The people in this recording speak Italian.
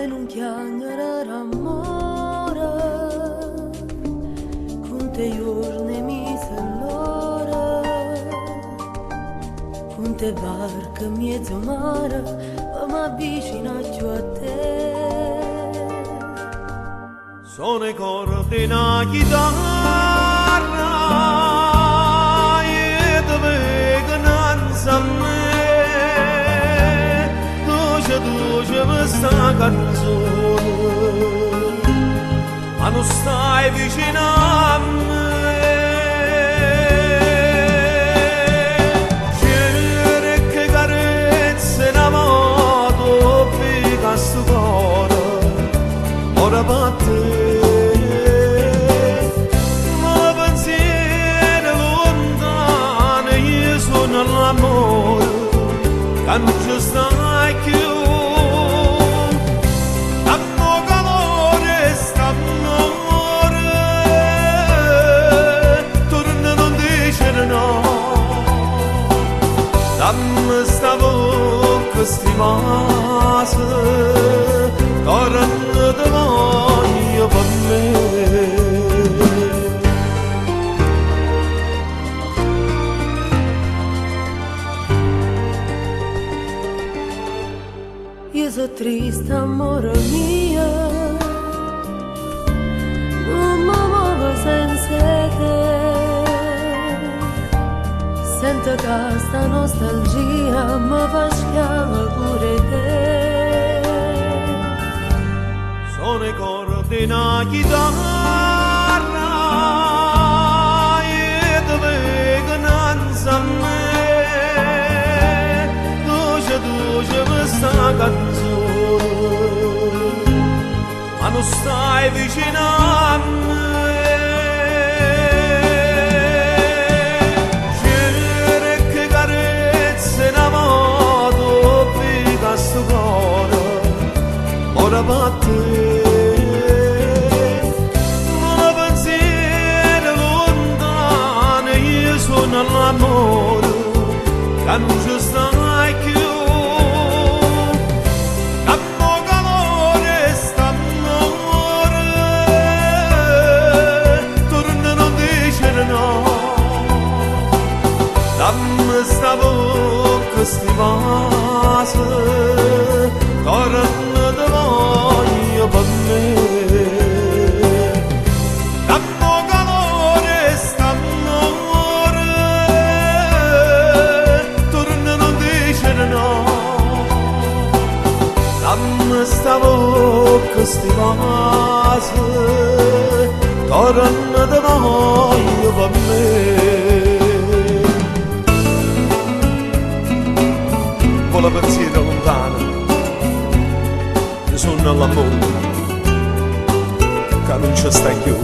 e non chiamare amore, con te giorni mi l'ora, con te barca mezzo mare, ma mi avvicina più a te. Sono i cordi una chitarra e te vegananza a me, dolce mi sta canzone, ma non stai vicino a me. C'era che carezze in amato pica sto cuore, ora batte. L'amore che non ci stai più, dammo calore, st'amore, torna non dice no, dammi sta bocca stimata, torna te voglio per me. Io sono triste, amore mio, non mi muovo senza te. Sento che sta nostalgia mi fa schiava pure te. Sono i cordi una chitarra e te vegananza a me, dolce mi sta canzone, ma non stai vicino a me. C'era che carezze in amato pica sto cuore, ora batte. Ma pensiero lontano io sono all'amore che non ci stai più. Dammi sta bocca stimata, torna te voglio per me. Dammi calore, st'amore, torna non dice no. Dammi sta bocca stimata, torna te voglio per me. Con la pensiero lontana, io sono all'amore che non ci stai più.